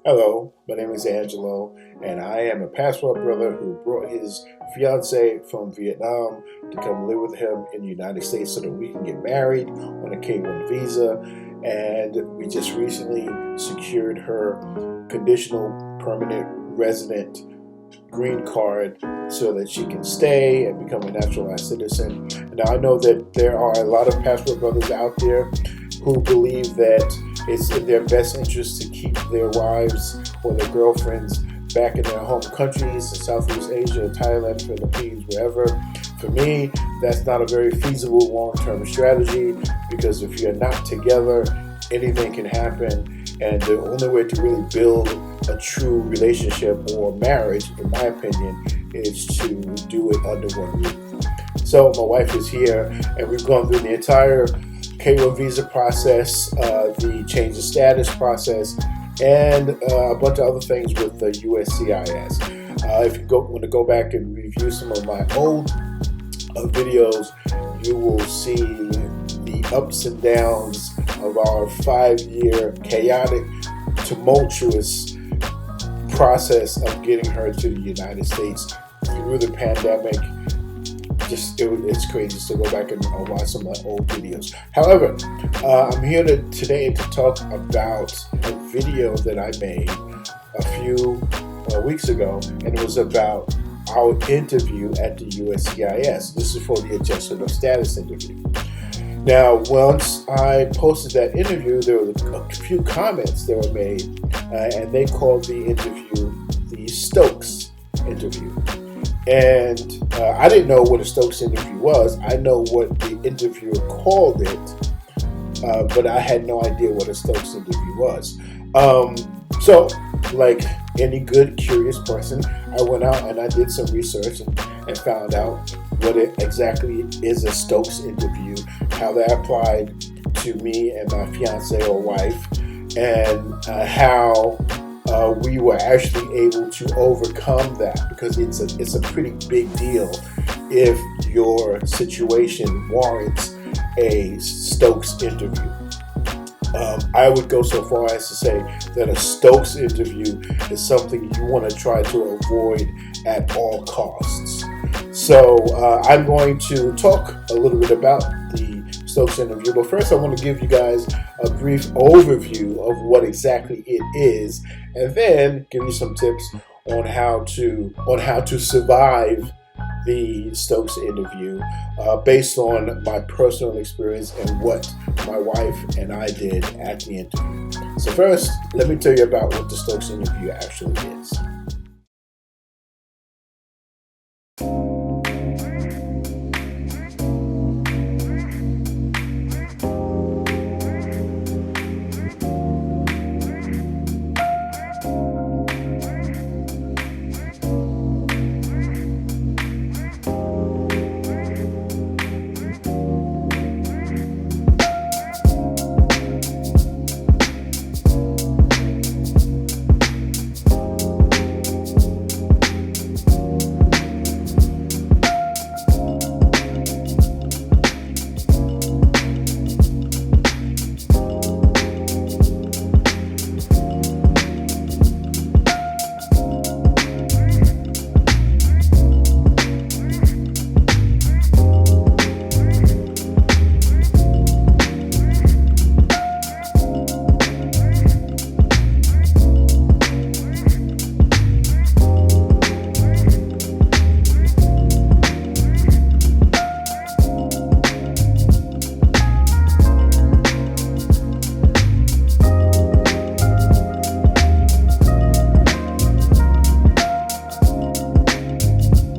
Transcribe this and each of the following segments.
Hello, my name is Angelo, and I am a passport brother who brought his fiancee from Vietnam to come live with him in the United States so that we can get married on a K-1 visa. And we just recently secured her conditional permanent resident green card so that she can stay and become a naturalized citizen. Now, I know that there are a lot of passport brothers out there who believe that it's in their best interest to keep their wives or their girlfriends back in their home countries in Southeast Asia, Thailand, Philippines, wherever. For me, that's not a very feasible long-term strategy because if you're not together, anything can happen. And the only way to really build a true relationship or marriage, in my opinion, is to do it under one roof. So my wife is here, and we've gone through the entire K-1 visa process, the change of status process, and a bunch of other things with the USCIS. If you want to go back and review some of my old videos, you will see the ups and downs of our 5-year chaotic, tumultuous process of getting her to the United States through the pandemic. It's crazy to go back and watch some of my old videos. However, I'm here today to talk about a video that I made a few weeks ago, and it was about our interview at the USCIS. This is for the adjustment of status interview. Now, once I posted that interview, there were a few comments that were made, and they called the interview the Stokes interview. And I didn't know what a Stokes interview was. I know what the interviewer called it, but I had no idea what a Stokes interview was. So, like any good, curious person, I went out and I did some research and found out what it exactly is a Stokes interview, how that applied to me and my fiance or wife, and how we were actually able to overcome that, because it's a pretty big deal if your situation warrants a Stokes interview. I would go so far as to say that a Stokes interview is something you want to try to avoid at all costs. So I'm going to talk a little bit about the Stokes interview, but first I want to give you guys a brief overview of what exactly it is, and then give you some tips on how to survive the Stokes interview based on my personal experience and what my wife and I did at the interview. So first, let me tell you about what the Stokes interview actually is.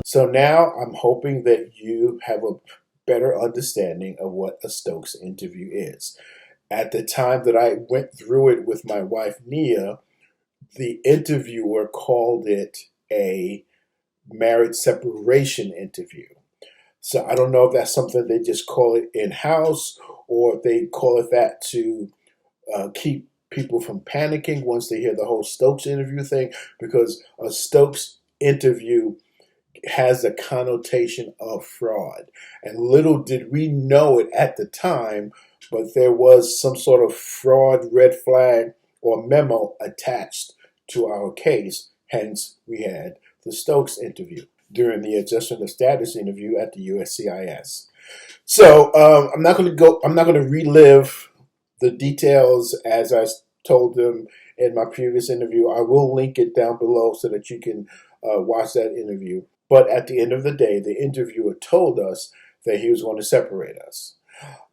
So now I'm hoping that you have a better understanding of what a Stokes interview is. At the time that I went through it with my wife, Nghia, the interviewer called it a marriage separation interview. So I don't know if that's something they just call it in-house, or if they call it that to keep people from panicking once they hear the whole Stokes interview thing, because a Stokes interview has a connotation of fraud. And little did we know it at the time, but there was some sort of fraud red flag or memo attached to our case. Hence, we had the Stokes interview during the adjustment of status interview at the USCIS. So I'm not going to relive the details as I told them in my previous interview. I will link it down below so that you can watch that interview. But at the end of the day, the interviewer told us that he was going to separate us.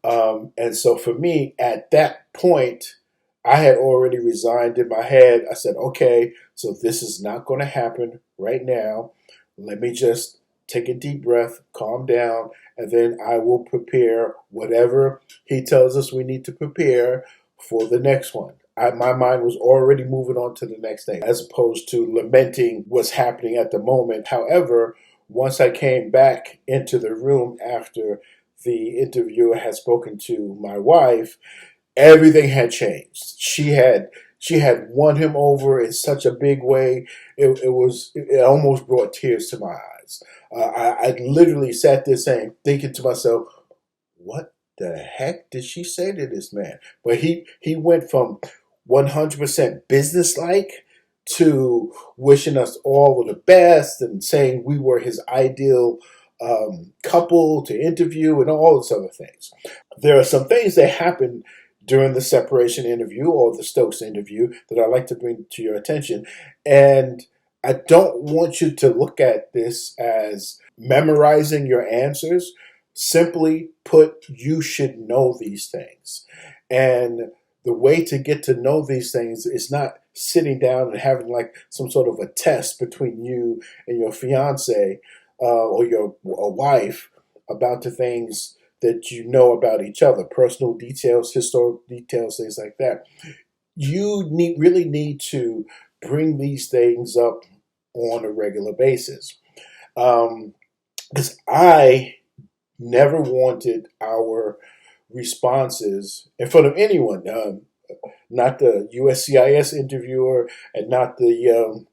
And so for me, at that point, I had already resigned in my head. I said, okay, so this is not going to happen right now. Let me just take a deep breath, calm down, and then I will prepare whatever he tells us we need to prepare for the next one. My mind was already moving on to the next thing, as opposed to lamenting what's happening at the moment. However, once I came back into the room after the interviewer had spoken to my wife, everything had changed. She had won him over in such a big way. It almost brought tears to my eyes. I literally sat there thinking to myself, what the heck did she say to this man? But he went from 100% businesslike to wishing us all the best and saying we were his ideal couple to interview and all those other things. There are some things that happened during the separation interview or the Stokes interview that I'd like to bring to your attention. And I don't want you to look at this as memorizing your answers. Simply put, you should know these things. And the way to get to know these things is not sitting down and having like some sort of a test between you and your fiance or your wife about the things that you know about each other, personal details, historical details, things like that. You really need to bring these things up on a regular basis. Because I never wanted our responses in front of anyone, not the USCIS interviewer and not the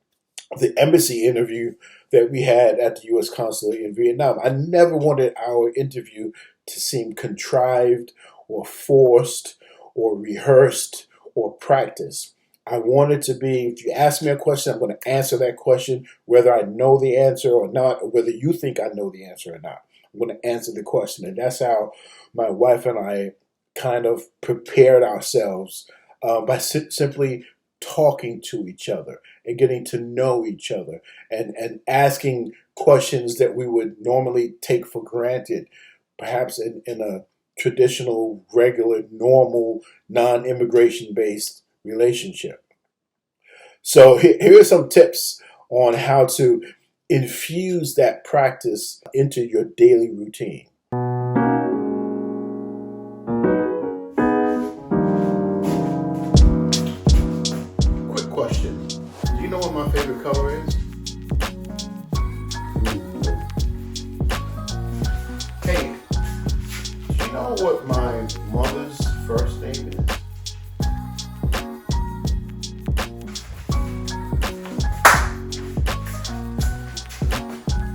embassy interview that we had at the U.S. consulate in Vietnam. I never wanted our interview to seem contrived or forced or rehearsed or practiced. I want it to be, if you ask me a question, I'm going to answer that question, whether I know the answer or not, or whether you think I know the answer or not. I'm going to answer the question. And that's how my wife and I kind of prepared ourselves by simply talking to each other and getting to know each other and asking questions that we would normally take for granted, perhaps in a traditional, regular, normal, non-immigration based relationship. So here are some tips on how to infuse that practice into your daily routine. Quick question. Do you know what my favorite color is? Hey, do you know what my mother's first name is?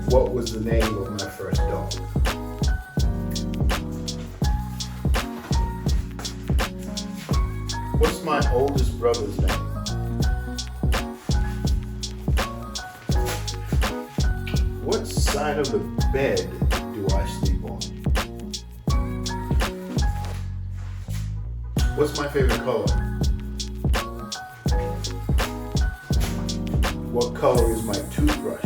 What was the name of my first dog? What's my oldest brother's name? What side of the bed do I sleep on? What's my favorite color? What color is my toothbrush?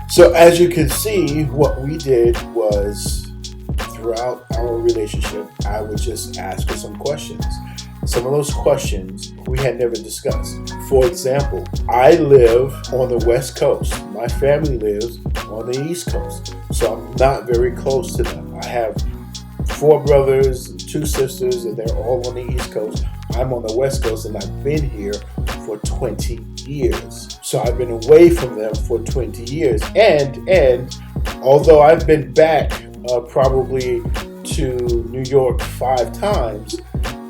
So as you can see, what we did was, throughout our relationship, I would just ask her some questions. Some of those questions we had never discussed. For example, I live on the West Coast. My family lives on the East Coast. So I'm not very close to them. I have 4 brothers and 2 sisters, and they're all on the East Coast. I'm on the West Coast, and I've been here for 20 years. So I've been away from them for 20 years. And although I've been back probably to New York 5 times,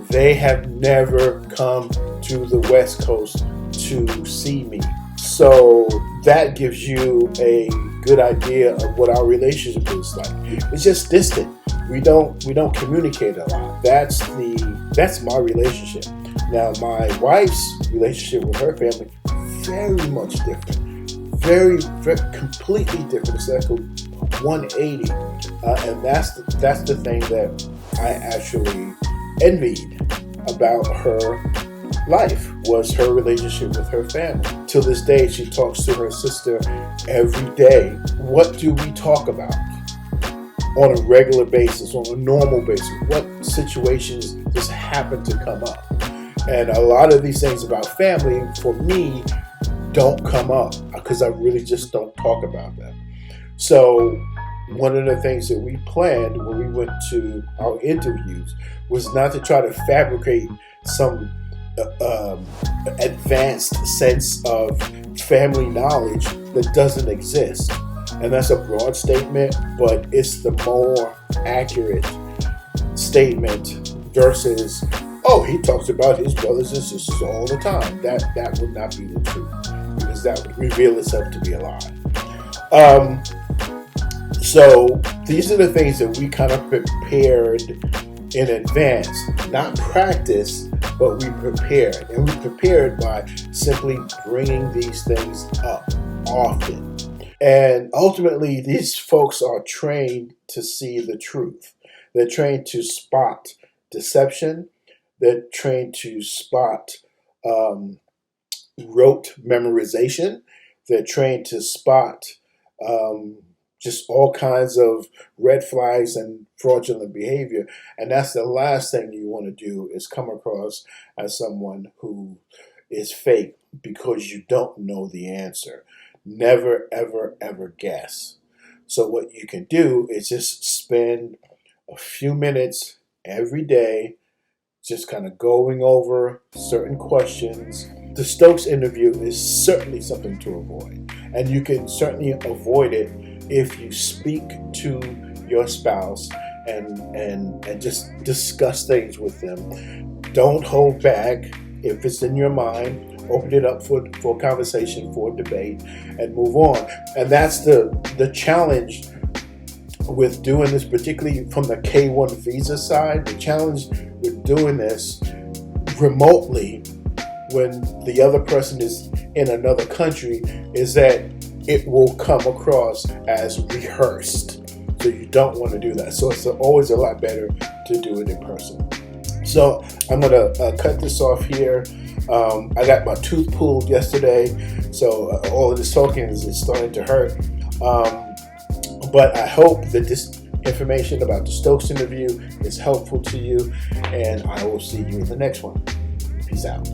they have never come to the West Coast to see me. So that gives you a good idea of what our relationship is like. It's just distant. We don't communicate a lot. That's the That's my relationship. Now, my wife's relationship with her family, very much different. Very, very completely different. It's like a 180. And that's the thing that I actually envied about her life, was her relationship with her family. Till this day, she talks to her sister every day. What do we talk about on a regular basis, on a normal basis? What situations just happen to come up? And a lot of these things about family, for me, don't come up because I really just don't talk about them. So one of the things that we planned when we went to our interviews was not to try to fabricate some advanced sense of family knowledge that doesn't exist. And that's a broad statement, but it's the more accurate statement versus, oh, he talks about his brothers and sisters all the time. That would not be the truth, because that would reveal itself to be a lie. So these are the things that we kind of prepared in advance, not practice, but we prepared. And we prepared by simply bringing these things up often. And ultimately, these folks are trained to see the truth. They're trained to spot deception. They're trained to spot rote memorization. They're trained to spot just all kinds of red flags and fraudulent behavior. And that's the last thing you want to do, is come across as someone who is fake because you don't know the answer. Never, ever, ever guess. So what you can do is just spend a few minutes every day just kind of going over certain questions. The Stokes interview is certainly something to avoid. And you can certainly avoid it if you speak to your spouse and just discuss things with them. Don't hold back. If it's in your mind, open it up for conversation, for debate, and move on. And that's the challenge with doing this, particularly from the K-1 visa side. The challenge with doing this remotely when the other person is in another country is that it will come across as rehearsed. So you don't want to do that. So it's always a lot better to do it in person. So I'm going to cut this off here. I got my tooth pulled yesterday, so all of this talking is starting to hurt. But I hope that this information about the Stokes interview is helpful to you, and I will see you in the next one. Peace out.